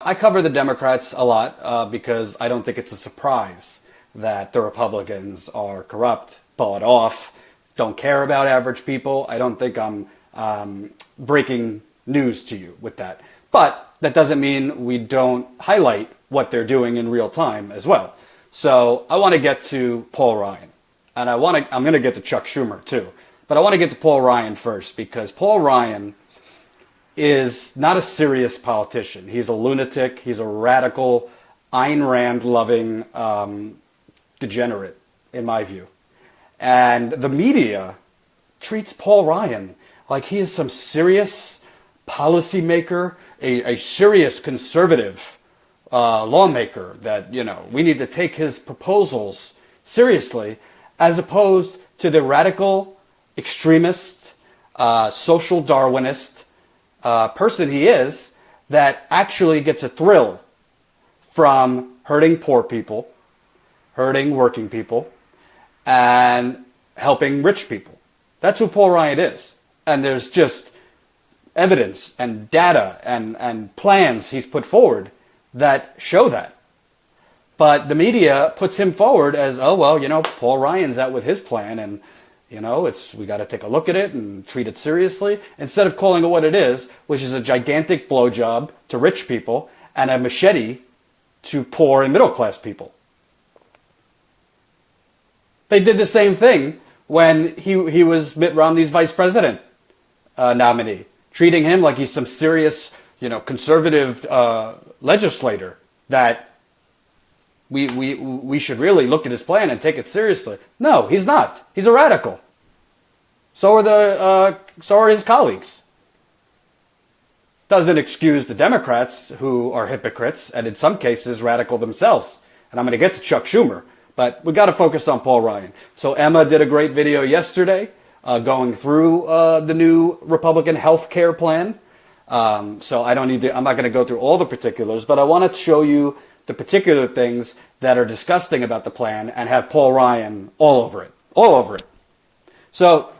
I cover the Democrats a lot because I don't think it's a surprise that the Republicans are corrupt, bought off, don't care about average people. I don't think I'm breaking news to you with that. But that doesn't mean we don't highlight what they're doing in real time as well. So I want to get to Paul Ryan. And I'm going to get to Chuck Schumer too. But I want to get to Paul Ryan first because Paul Ryan is not a serious politician. He's a lunatic. He's a radical, Ayn Rand loving degenerate, in my view. And the media treats Paul Ryan like he is some serious policymaker, a serious conservative lawmaker that, we need to take his proposals seriously, as opposed to the radical, extremist, social Darwinist person he is that actually gets a thrill from hurting poor people, hurting working people, and helping rich people. That's who Paul Ryan is. And there's just evidence and data and plans he's put forward that show that. But the media puts him forward as, oh, well, Paul Ryan's out with his plan and, we got to take a look at it and treat it seriously, instead of calling it what it is, which is a gigantic blowjob to rich people and a machete to poor and middle class people. They did the same thing when he was Mitt Romney's vice president nominee, treating him like he's some serious, conservative legislator that we should really look at his plan and take it seriously. No, he's not. He's a radical. So are his colleagues. Doesn't excuse the Democrats, who are hypocrites and in some cases radical themselves. And I'm going to get to Chuck Schumer, but we got to focus on Paul Ryan. So Emma did a great video yesterday going through the new Republican health care plan. So I'm not going to go through all the particulars, but I want to show you the particular things that are disgusting about the plan and have Paul Ryan all over it. So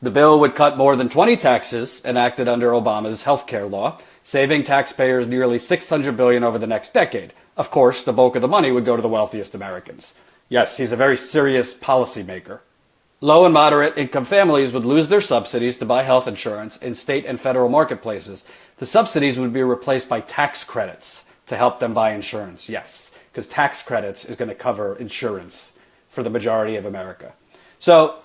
the bill would cut more than 20 taxes enacted under Obama's health care law, saving taxpayers nearly $600 billion over the next decade. Of course, the bulk of the money would go to the wealthiest Americans. Yes, he's a very serious policymaker. Low and moderate income families would lose their subsidies to buy health insurance in state and federal marketplaces. The subsidies would be replaced by tax credits to help them buy insurance. Yes, because tax credits is going to cover insurance for the majority of America. So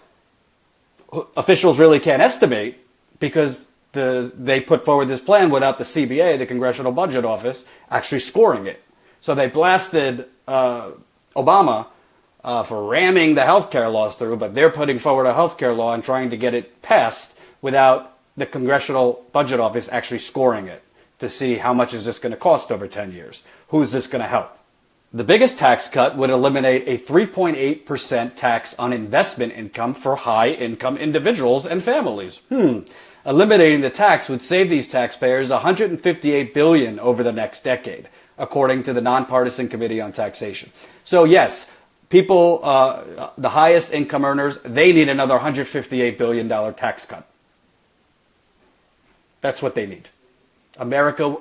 officials really can't estimate because they put forward this plan without the CBA, the Congressional Budget Office, actually scoring it. So they blasted Obama for ramming the health care laws through, but they're putting forward a health care law and trying to get it passed without the Congressional Budget Office actually scoring it to see how much is this going to cost over 10 years. Who is this going to help? The biggest tax cut would eliminate a 3.8% tax on investment income for high-income individuals and families. Eliminating the tax would save these taxpayers $158 billion over the next decade, according to the Nonpartisan Committee on Taxation. So yes, people, the highest income earners, they need another $158 billion tax cut. That's what they need. America,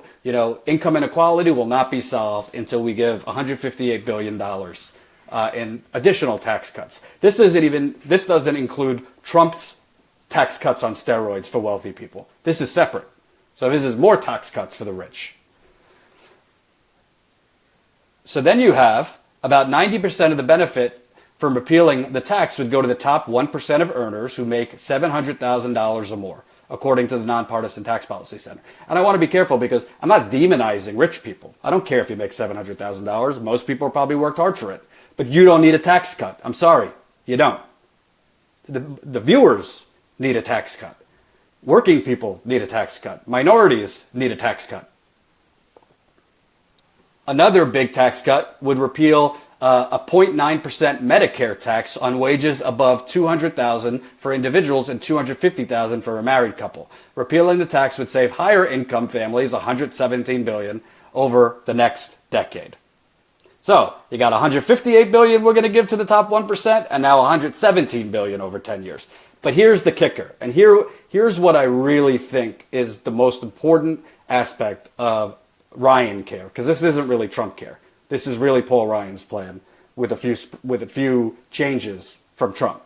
income inequality will not be solved until we give $158 billion in additional tax cuts. This doesn't include Trump's tax cuts on steroids for wealthy people. This is separate. So this is more tax cuts for the rich. So then you have about 90% of the benefit from repealing the tax would go to the top 1% of earners who make $700,000 or more, according to the Nonpartisan Tax Policy Center. And I want to be careful because I'm not demonizing rich people. I don't care if you make $700,000. Most people probably worked hard for it. But you don't need a tax cut. I'm sorry, you don't. The viewers need a tax cut. Working people need a tax cut. Minorities need a tax cut. Another big tax cut would repeal a 0.9% Medicare tax on wages above $200,000 for individuals and $250,000 for a married couple. Repealing the tax would save higher income families $117 billion over the next decade. So you got $158 billion we're going to give to the top 1%, and now $117 billion over 10 years. But here's the kicker, and here's what I really think is the most important aspect of Ryan care, because this isn't really Trump care. This is really Paul Ryan's plan with a few changes from Trump.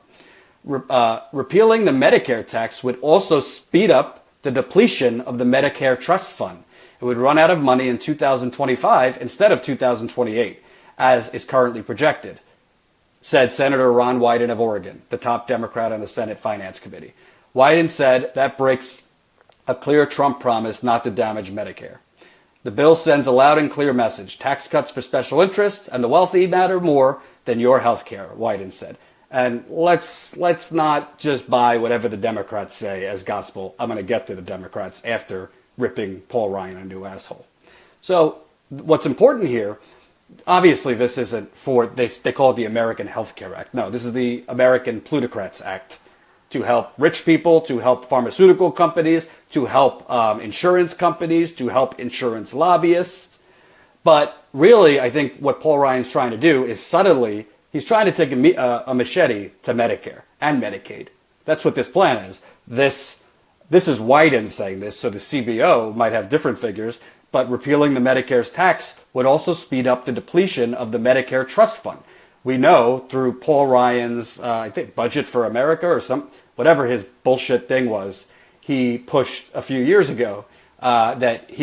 Repealing the Medicare tax would also speed up the depletion of the Medicare trust fund. It would run out of money in 2025 instead of 2028, as is currently projected, said Senator Ron Wyden of Oregon, the top Democrat on the Senate Finance Committee. Wyden said that breaks a clear Trump promise not to damage Medicare. The bill sends a loud and clear message. Tax cuts for special interests and the wealthy matter more than your health care, Wyden said. And let's not just buy whatever the Democrats say as gospel. I'm going to get to the Democrats after ripping Paul Ryan a new asshole. So what's important here, obviously this isn't for, they call it the American Health Care Act. No, this is the American Plutocrats Act to help rich people, to help pharmaceutical companies, to help insurance companies, to help insurance lobbyists. But really, I think what Paul Ryan's trying to do is subtly, he's trying to take a machete to Medicare and Medicaid. That's what this plan is. This is Wyden saying this, so the CBO might have different figures, but repealing the Medicare's tax would also speed up the depletion of the Medicare trust fund. We know through Paul Ryan's, I think, Budget for America or whatever his bullshit thing was, he pushed a few years ago that if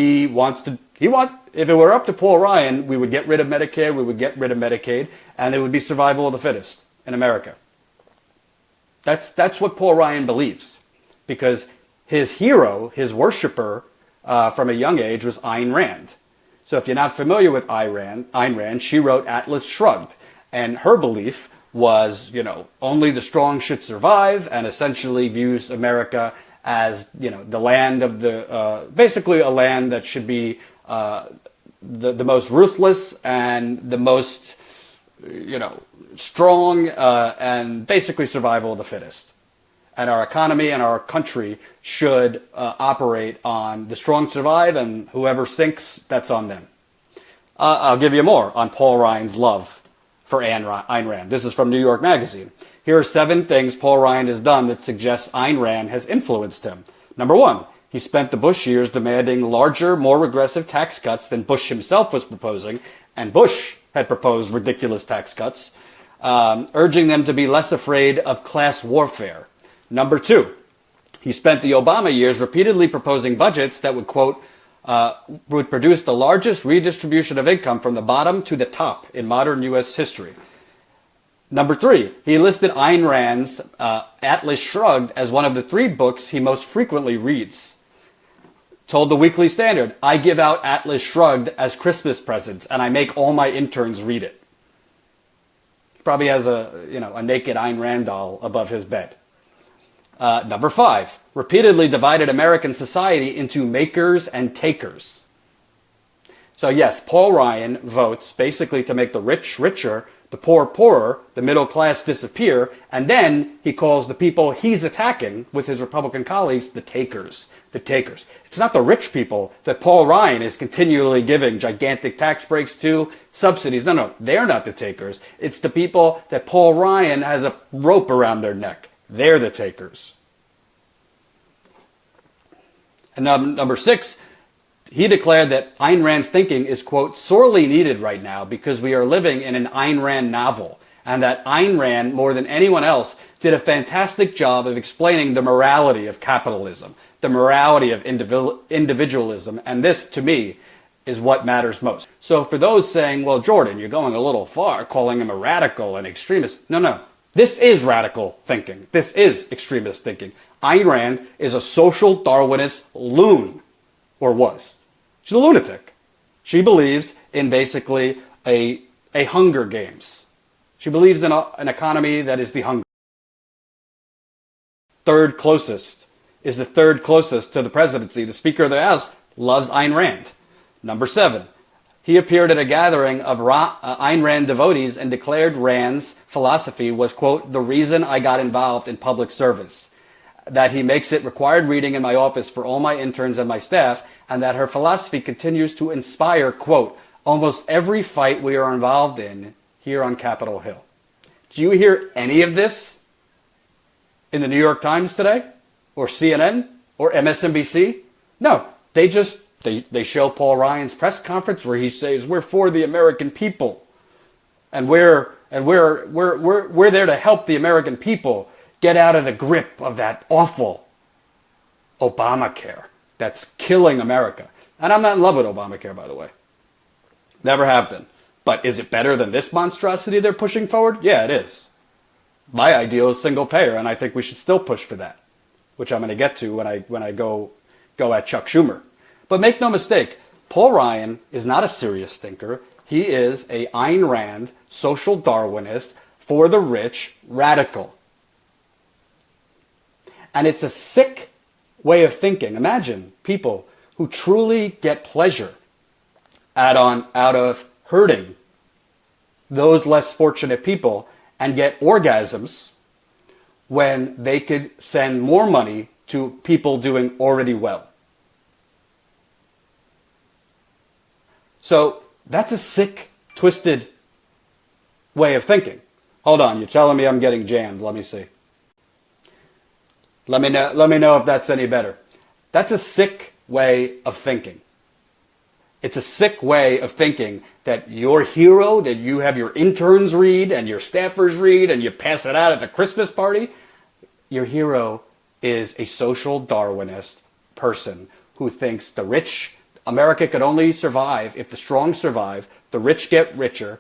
it were up to Paul Ryan, we would get rid of Medicare, we would get rid of Medicaid, and it would be survival of the fittest in America. That's what Paul Ryan believes, because his hero, his worshiper from a young age was Ayn Rand. So if you're not familiar with Ayn Rand, she wrote Atlas Shrugged, and her belief was, only the strong should survive, and essentially views America as, the land of basically a land that should be the most ruthless and the most, strong and basically survival of the fittest. And our economy and our country should operate on the strong survive, and whoever sinks, that's on them. I'll give you more on Paul Ryan's love for Ayn Rand. This is from New York Magazine. Here are 7 things Paul Ryan has done that suggests Ayn Rand has influenced him. Number 1, he spent the Bush years demanding larger, more regressive tax cuts than Bush himself was proposing, and Bush had proposed ridiculous tax cuts, urging them to be less afraid of class warfare. Number 2, he spent the Obama years repeatedly proposing budgets that would, quote, would produce the largest redistribution of income from the bottom to the top in modern U.S. history. Number 3, he listed Ayn Rand's Atlas Shrugged as one of the 3 books he most frequently reads. Told the Weekly Standard, I give out Atlas Shrugged as Christmas presents, and I make all my interns read it. He probably has a naked Ayn Rand doll above his bed. Number 5, repeatedly divided American society into makers and takers. So yes, Paul Ryan votes basically to make the rich richer, the poor poorer, the middle class disappear, and then he calls the people he's attacking with his Republican colleagues the takers. The takers. It's not the rich people that Paul Ryan is continually giving gigantic tax breaks to, subsidies. No, they're not the takers. It's the people that Paul Ryan has a rope around their neck. They're the takers. And number 6, he declared that Ayn Rand's thinking is, quote, sorely needed right now because we are living in an Ayn Rand novel, and that Ayn Rand, more than anyone else, did a fantastic job of explaining the morality of capitalism, the morality of individualism, and this, to me, is what matters most. So for those saying, well, Jordan, you're going a little far, calling him a radical and extremist. No. This is radical thinking. This is extremist thinking. Ayn Rand is a social Darwinist loon, or was. She's a lunatic. She believes in basically a Hunger Games. She believes in an economy that is the Hunger. Third closest is the third closest to the presidency. The Speaker of the House loves Ayn Rand. Number 7. He appeared at a gathering of Ayn Rand devotees and declared Rand's philosophy was, quote, the reason I got involved in public service. That he makes it required reading in my office for all my interns and my staff, and that her philosophy continues to inspire, quote, almost every fight we are involved in here on Capitol Hill. Do you hear any of this in the New York Times today? Or CNN? Or MSNBC? No, they just They show Paul Ryan's press conference where he says, we're for the American people. And we're there to help the American people get out of the grip of that awful Obamacare that's killing America. And I'm not in love with Obamacare, by the way. Never have been. But is it better than this monstrosity they're pushing forward? Yeah, it is. My ideal is single payer, and I think we should still push for that, which I'm going to get to when I go at Chuck Schumer. But make no mistake, Paul Ryan is not a serious thinker. He is a Ayn Rand, social Darwinist, for the rich radical. And it's a sick way of thinking. Imagine people who truly get pleasure out of hurting those less fortunate people and get orgasms when they could send more money to people doing already well. So that's a sick, twisted way of thinking. Hold on, you're telling me I'm getting jammed. Let me see. Let me know if that's any better. That's a sick way of thinking. It's a sick way of thinking that your hero, that you have your interns read and your staffers read and you pass it out at the Christmas party, your hero is a social Darwinist person who thinks the rich, America could only survive if the strong survive, the rich get richer,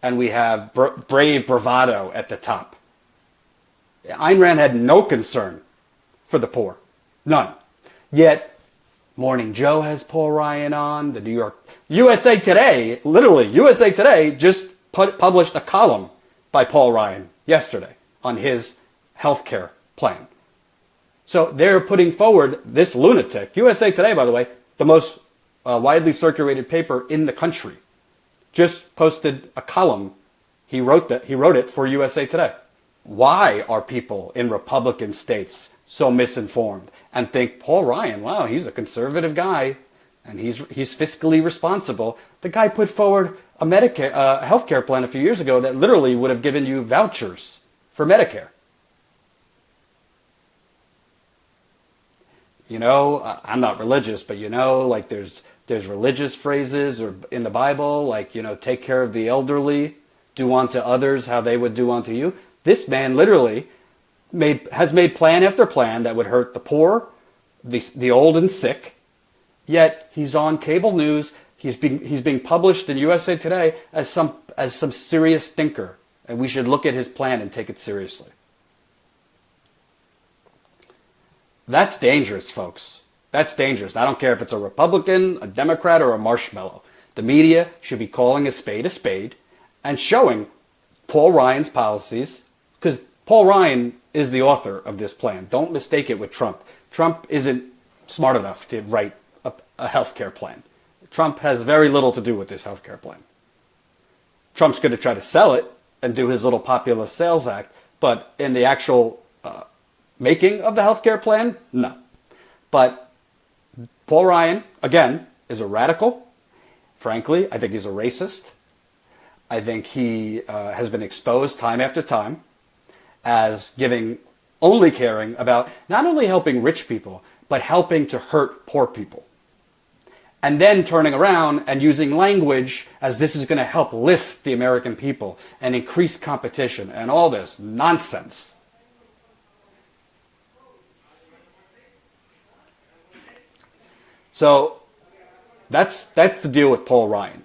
and we have brave bravado at the top. Ayn Rand had no concern for the poor. None. Yet, Morning Joe has Paul Ryan on. The New York USA Today, literally USA Today, just published a column by Paul Ryan yesterday on his healthcare plan. So they're putting forward this lunatic. USA Today, by the way, the most widely circulated paper in the country, just posted a column. He wrote it for USA Today. Why are people in Republican states so misinformed and think Paul Ryan, wow, he's a conservative guy and he's fiscally responsible? The guy put forward a healthcare plan a few years ago that literally would have given you vouchers for Medicare. You know, I'm not religious, but you know, like there's religious phrases or in the Bible, like, you know, take care of the elderly, do unto others how they would do unto you. This man literally has made plan after plan that would hurt the poor, the old and sick, yet he's on cable news. He's being published in USA Today as some serious thinker, and we should look at his plan and take it seriously. That's dangerous, folks. That's dangerous. I don't care if it's a Republican, a Democrat, or a marshmallow. The media should be calling a spade and showing Paul Ryan's policies, because Paul Ryan is the author of this plan. Don't mistake it with Trump. Trump isn't smart enough to write a healthcare plan. Trump has very little to do with this healthcare plan. Trump's going to try to sell it and do his little populist sales act, but in the actual making of the healthcare plan, no. But Paul Ryan, again, is a radical. Frankly, I think he's a racist. I think he has been exposed time after time as only caring about not only helping rich people, but helping to hurt poor people. And then turning around and using language as this is going to help lift the American people and increase competition and all this nonsense. So that's the deal with Paul Ryan.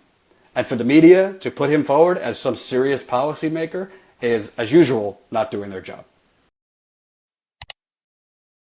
And for the media to put him forward as some serious policymaker is, as usual, not doing their job.